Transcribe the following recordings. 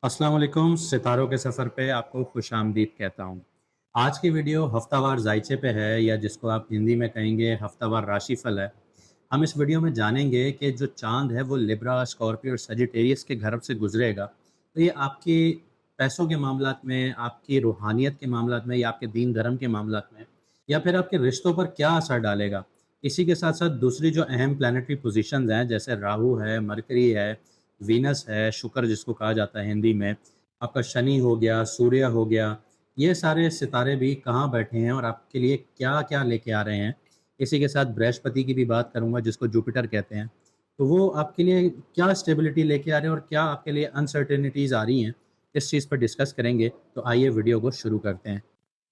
अस्सलाम वालेकुम। सितारों के सफ़र पे आपको खुशामदीद कहता हूँ। आज की वीडियो हफ्तावार ज़ायचे पे है या जिसको आप हिंदी में कहेंगे हफ्तावार राशिफल है। हम इस वीडियो में जानेंगे कि जो चाँद है वो लिब्रा, स्कॉर्पियो और सजिटेरियस के घर से गुजरेगा। तो ये आपके पैसों के मामलात में, आपकी रूहानियत के मामलात में या आपके दीन धर्म के मामलात में या फिर आपके रिश्तों पर क्या असर डालेगा। इसी के साथ-साथ दूसरी जो अहम प्लैनेटरी पोज़ीशंस हैं जैसे राहु है, मरकरी है, वीनस है, शुक्र जिसको कहा जाता है हिंदी में, आपका शनि हो गया, सूर्य हो गया, ये सारे सितारे भी कहाँ बैठे हैं और आपके लिए क्या-क्या लेके आ रहे हैं। इसी के साथ बृहस्पति की भी बात करूँगा जिसको जुपिटर कहते हैं। तो वो आपके लिए क्या स्टेबिलिटी लेके आ रहे हैं और क्या आपके लिए अनसर्टेनिटीज़ आ रही हैं, इस चीज़ पर डिस्कस करेंगे। तो आइए वीडियो को शुरू करते हैं।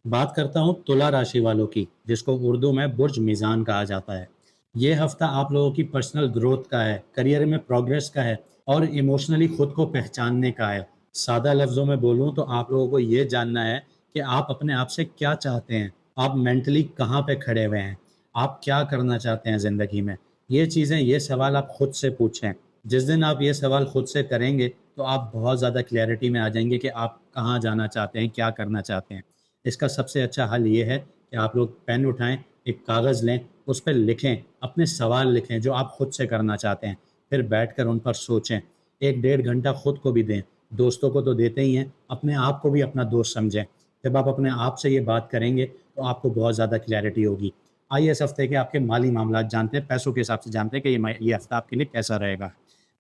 बात करता हूँ तुला राशि वालों की, जिसको उर्दू में बुर्ज मीज़ान कहा जाता है। ये हफ्ता आप लोगों की पर्सनल ग्रोथ का है, करियर में प्रोग्रेस का है और इमोशनली खुद को पहचानने का है। सादा लफ्ज़ों में बोलूँ तो आप लोगों को ये जानना है कि आप अपने आप से क्या चाहते हैं, आप मेंटली कहाँ पे खड़े हुए हैं, आप क्या करना चाहते हैं ज़िंदगी में। ये चीज़ें, ये सवाल आप खुद से पूछें। जिस दिन आप ये सवाल खुद से करेंगे तो आप बहुत ज़्यादा क्लैरिटी में आ जाएंगे कि आप कहाँ जाना चाहते हैं, क्या करना चाहते हैं। इसका सबसे अच्छा हल ये है कि आप लोग पेन उठाएँ, एक कागज़ लें, उस पे लिखें, अपने सवाल लिखें जो आप खुद से करना चाहते हैं। फिर बैठकर उन पर सोचें। 1 डेढ़ घंटा खुद को भी दें, दोस्तों को तो देते ही हैं, अपने आप को भी अपना दोस्त समझें। जब आप अपने आप से ये बात करेंगे, तो आपको बहुत ज़्यादा क्लैरिटी होगी। आइए इस हफ़्ते के आपके माली मामलात जानते हैं, पैसों के हिसाब से जानते हैं कि ये हफ़्ता आपके लिए कैसा रहेगा।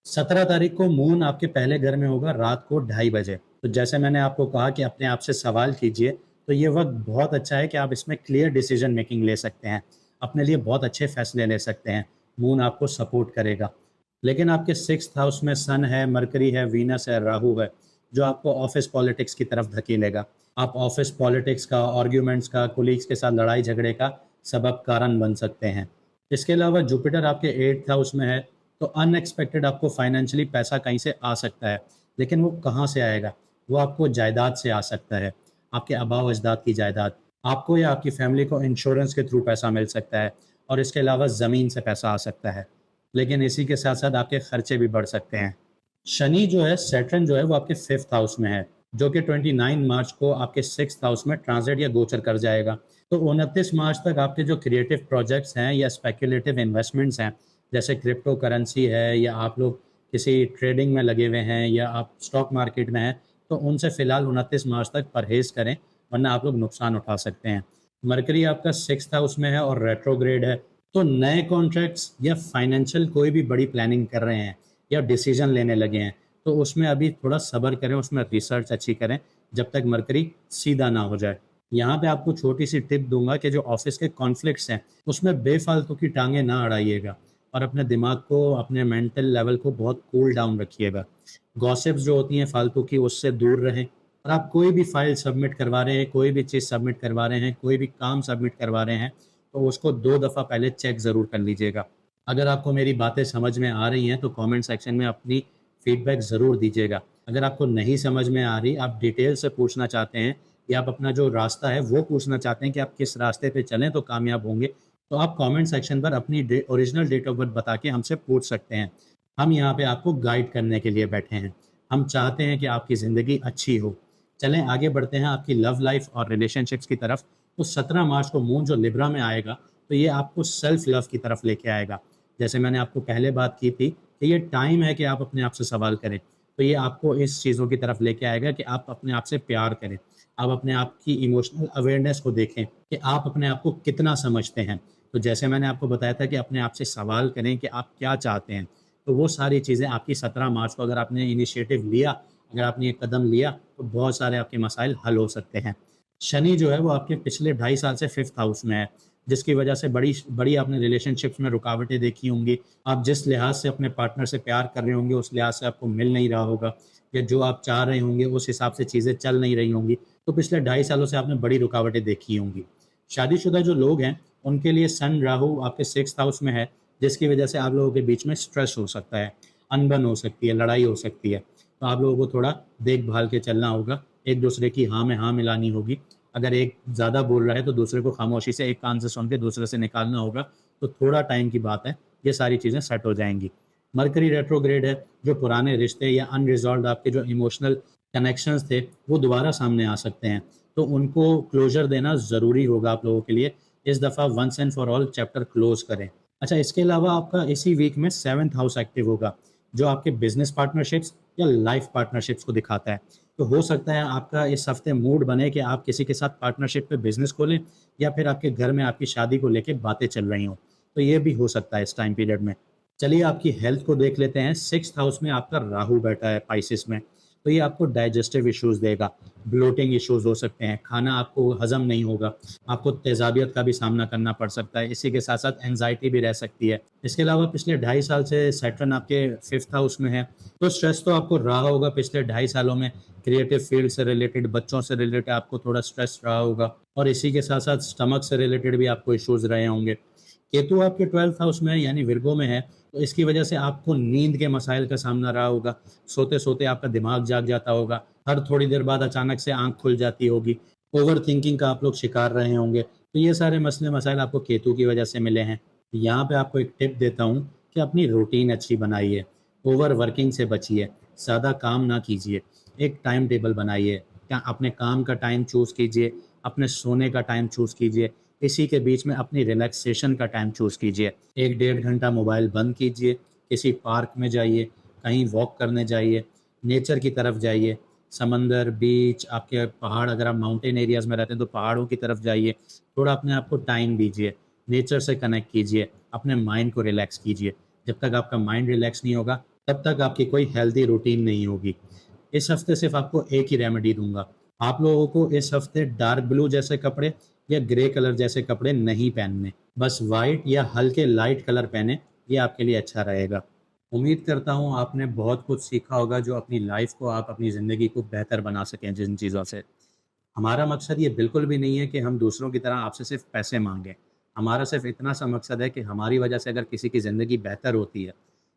17 तारीख को मून आपके पहले घर में होगा रात को ढाई बजे। तो जैसे मैंने आपको कहा कि अपने आप से सवाल कीजिए, तो ये वक़्त बहुत अच्छा है कि आप इसमें क्लियर डिसीज़न मेकिंग ले सकते हैं। अपने लिए बहुत अच्छे फ़ैसले ले सकते हैं। मून आपको सपोर्ट करेगा। लेकिन आपके 6th हाउस में सन है, मरकरी है, वीनस है, राहु है, जो आपको ऑफ़िस पॉलिटिक्स की तरफ धकेलेगा। आप ऑफ़िस पॉलिटिक्स का, आर्ग्यूमेंट्स का, कोलीग्स के साथ लड़ाई-झगड़े का सबब कारण बन सकते हैं। इसके अलावा जुपिटर आपके 8th हाउस में है, तो अनएक्सपेक्टेड आपको फाइनेंशियली पैसा कहीं से आ सकता है। लेकिन वो कहाँ से आएगा? वो आपको जायदाद से आ सकता है, आपके आबा-ओ-अजदाद की जायदाद। आपको या आपकी फ़ैमिली को इंश्योरेंस के थ्रू पैसा मिल सकता है और इसके अलावा ज़मीन से पैसा आ सकता है। लेकिन इसी के साथ-साथ आपके खर्चे भी बढ़ सकते हैं। शनि जो है, सैटर्न जो है वो आपके 5th हाउस में है, जो कि 29 मार्च को आपके 6th हाउस में ट्रांज़िट या गोचर कर जाएगा। तो 29 मार्च तक आपके जो क्रिएटिव प्रोजेक्ट्स हैं या स्पेक्युलेटिव इन्वेस्टमेंट्स हैं, जैसे क्रिप्टो करेंसी है या आप लोग किसी ट्रेडिंग में लगे हुए हैं या आप स्टॉक मार्केट में हैं, तो उनसे फ़िलहाल 29 मार्च तक परहेज़ करें, वरना आप लोग नुकसान उठा सकते हैं। मरकरी आपका 6th हाउस में है और रेट्रोग्रेड है, तो नए कॉन्ट्रैक्ट्स या फाइनेंशियल कोई भी बड़ी प्लानिंग कर रहे हैं या डिसीजन लेने लगे हैं, तो उसमें अभी थोड़ा सब्र करें, उसमें रिसर्च अच्छी करें, जब तक मरकरी सीधा ना हो जाए। यहाँ पे आपको छोटी-सी टिप दूँगा कि जो ऑफ़िस के कॉन्फ्लिक्ट्स हैं, उसमें बेफ़ालतू की टाँगें ना अड़ाइएगा और अपने दिमाग को, अपने मेंटल लेवल को बहुत कूल डाउन रखिएगा। गॉसिप्स जो होती हैं फालतू की, उससे दूर रहें और आप कोई भी फ़ाइल सबमिट करवा रहे हैं, कोई भी चीज़ सबमिट करवा रहे हैं, कोई भी काम सबमिट करवा रहे हैं, तो उसको 2 दफ़ा पहले चेक ज़रूर कर लीजिएगा। अगर आपको मेरी बातें समझ में आ रही हैं, तो कमेंट सेक्शन में अपनी फीडबैक ज़रूर दीजिएगा। अगर आपको नहीं समझ में आ रही, आप डिटेल से पूछना चाहते हैं या आप अपना जो रास्ता है, वो पूछना चाहते हैं कि आप किस रास्ते पे चलें तो कामयाब होंगे, तो आप कमेंट सेक्शन पर अपनी ओरिजिनल डेट ऑफ बर्थ बता के हमसे पूछ सकते हैं। हम यहाँ पे आपको गाइड करने के लिए बैठे हैं। हम चाहते हैं कि आपकी ज़िंदगी अच्छी हो। चलें आगे बढ़ते हैं आपकी लव लाइफ़ और रिलेशनशिप्स की तरफ। तो 17 मार्च को मून जो लिब्रा में आएगा, तो ये आपको सेल्फ लव की तरफ लेके आएगा। जैसे मैंने आपको पहले बात की थी कि ये टाइम है कि आप अपने आप से सवाल करें। तो ये आपको इस चीज़ों की तरफ लेके आएगा कि आप अपने आप से प्यार करें। आप अपने आप की इमोशनल अवेयरनेस को देखें कि आप अपने आप को कितना समझते हैं। तो जैसे मैंने आपको बताया था कि अपने आप से सवाल करें कि आप क्या चाहते हैं। तो वो सारी चीज़ें आपकी 17 मार्च को अगर आपने इनिशिएटिव लिया, अगर आपने ये कदम लिया, तो बहुत सारे आपके मसाइल हल हो सकते हैं। शनि जो है वो आपके पिछले ढाई साल से 5th हाउस में है, जिसकी वजह से बड़ी बड़ी आपने रिलेशनशिप्स में रुकावटें देखी होंगी। आप जिस लिहाज से अपने पार्टनर से प्यार कर रहे होंगे, उस लिहाज से आपको मिल नहीं रहा होगा या जो आप चाह रहे होंगे, उस हिसाब से चीज़ें चल नहीं रही होंगी। तो पिछले ढाई सालों से आपने बड़ी रुकावटें देखी होंगी। शादीशुदा जो लोग हैं, उनके लिए सन राहु आपके 6th हाउस में है, जिसकी वजह से आप लोगों के बीच में स्ट्रेस हो सकता है, अनबन हो सकती है, लड़ाई हो सकती है। तो आप लोगों को थोड़ा देख-भाल के चलना होगा, एक-दूसरे की हाँ में हाँ मिलानी होगी। अगर एक ज़्यादा बोल रहा है, तो दूसरे को खामोशी से एक कान से सुन के दूसरे से निकालना होगा, तो थोड़ा टाइम की बात है, ये सारी चीज़ें सेट हो जाएँगी। मरकरी रेट्रोग्रेड है, जो पुराने रिश्ते या अनरिजॉल्व्ड आपके जो इमोशनल कनेक्शंस थे, वो दोबारा सामने आ सकते हैं। तो उनको क्लोज़र देना ज़रूरी होगा आप लोगों के लिए। इस दफ़ा once and for all chapter close करें। अच्छा, इसके अलावा आपका इसी वीक में 7th हाउस एक्टिव होगा, जो आपके बिज़नेस पार्टनरशिप्स या लाइफ़ पार्टनरशिप्स को दिखाता है। तो हो सकता है आपका इस हफ़्ते मूड बने कि आप किसी के साथ पार्टनरशिप पे बिज़नेस खोलें, या फिर आपके घर में आपकी शादी को लेके बातें चल रही हों। तो ये भी हो सकता है इस टाइम पीरियड में। चलिए आपकी हेल्थ को देख लेते हैं। 6th हाउस में आपका राहु बैठा है पाइसेस में, तो ये आपको डाइजेस्टिव इश्यूज़ देगा, ब्लोटिंग इश्यूज़ हो सकते हैं, खाना आपको हज़म नहीं होगा, आपको तेज़ाबियत का भी सामना करना पड़ सकता है, इसी के साथ-साथ एंग्ज़ायटी भी रह सकती है। इसके अलावा पिछले 2.5 साल से सैटर्न आपके 5th हाउस में है, तो स्ट्रेस तो आपको रहा होगा पिछले 2.5 सालों में। क्रिएटिव फील्ड से रिलेटेड, बच्चों से रिलेटेड आपको थोड़ा स्ट्रेस रहा होगा, और इसी के साथ-साथ स्टमक से रिलेटेड भी आपको इश्यूज़ रहे होंगे। केतु आपके 12th हाउस में है, यानी विर्गो में है, तो इसकी वजह से आपको नींद के मसाइल का सामना रहा होगा। सोते-सोते आपका दिमाग जाग जाता होगा, हर थोड़ी देर बाद अचानक से आँख खुल जाती होगी, ओवरथिंकिंग का आप लोग शिकार रहे होंगे। तो ये सारे मसले-मसाइल आपको केतु की वजह से मिले हैं। यहाँ पे आपको एक टिप देता हूँ कि अपनी रूटीन अच्छी बनाइए, ओवर वर्किंग से बचिए, ज़्यादा काम ना कीजिए, एक टाइम टेबल बनाइए। क्या अपने काम का टाइम चूज़ कीजिए, अपने सोने का टाइम चूज़ कीजिए, इसी के बीच में अपनी रिलैक्सेशन का टाइम चूज़ कीजिए। 1 डेढ़ घंटा मोबाइल बंद कीजिए, किसी पार्क में जाइए, कहीं वॉक करने जाइए, नेचर की तरफ जाइए, समंदर, बीच, आपके पहाड़, अगर आप माउंटेन एरियाज़ में रहते हैं तो पहाड़ों की तरफ जाइए, थोड़ा अपने आप को टाइम दीजिए, नेचर से कनेक्ट कीजिए, अपने माइंड को रिलैक्स कीजिए। जब तक आपका माइंड रिलैक्स नहीं होगा, तब तक आपकी कोई हेल्दी रूटीन नहीं होगी। इस हफ्ते सिर्फ आपको एक ही रेमेडी दूँगा। आप लोगों को इस हफ्ते डार्क ब्लू जैसे कपड़े या ग्रे कलर जैसे कपड़े नहीं पहनने, बस वाइट या हल्के लाइट कलर पहने, ये आपके लिए अच्छा रहेगा। उम्मीद करता हूँ आपने बहुत कुछ सीखा होगा, जो अपनी लाइफ़ को, आप अपनी ज़िंदगी को बेहतर बना सकें जिन चीज़ों से। हमारा मकसद ये बिल्कुल भी नहीं है कि हम दूसरों की तरह आपसे सिर्फ़ पैसे माँगे। हमारा सिर्फ़ इतना सा मकसद है कि हमारी वजह से अगर किसी की ज़िंदगी बेहतर होती है,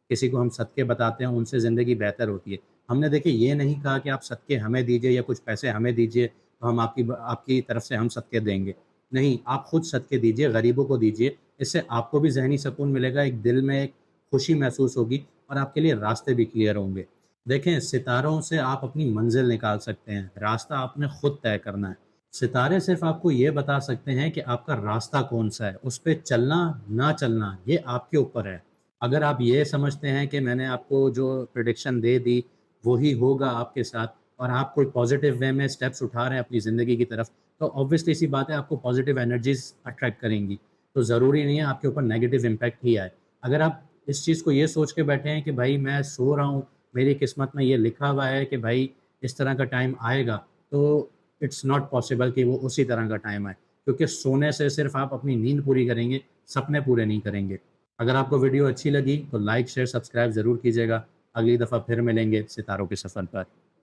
किसी को हम सदके बताते हैं, उनसे ज़िंदगी बेहतर होती है। हमने देखिए ये नहीं कहा कि आप सदके हमें दीजिए या कुछ पैसे हमें दीजिए, तो हम आपकी तरफ से हम सदके देंगे। नहीं, आप खुद सदके दीजिए, गरीबों को दीजिए। इससे आपको भी ज़हनी सुकून मिलेगा, एक दिल में एक खुशी महसूस होगी, और आपके लिए रास्ते भी क्लियर होंगे। देखें, सितारों से आप अपनी मंज़िल निकाल सकते हैं, रास्ता आपने खुद तय करना है। सितारे सिर्फ़ आपको ये बता सकते हैं कि आपका रास्ता कौन-सा है, उस पे चलना, ना चलना, ये आपके ऊपर है। अगर आप ये समझते हैं कि मैंने आपको जो प्रेडिक्शन दे दी, वो ही होगा आपके साथ, और आप कोई पॉज़िटिव वे में स्टेप्स उठा रहे हैं अपनी ज़िंदगी की तरफ, तो ऑब्वियसली सी बात है आपको पॉज़िटिव एनर्जीज़ अट्रैक्ट करेंगी। तो ज़रूरी नहीं है आपके ऊपर नेगेटिव इम्पैक्ट ही आए। अगर आप इस चीज़ को ये सोच के बैठे हैं कि भाई मैं सो रहा हूँ, मेरी किस्मत में ये लिखा हुआ है कि भाई इस तरह का टाइम आएगा, तो इट्स नॉट पॉसिबल कि वो उसी तरह का टाइम आए। क्योंकि सोने से सिर्फ़ आप अपनी नींद पूरी करेंगे, सपने पूरे नहीं करेंगे। अगर आपको वीडियो अच्छी लगी तो लाइक, शेयर, सब्सक्राइब ज़रूर कीजिएगा। अगली दफ़ा फिर मिलेंगे सितारों के सफ़र पर।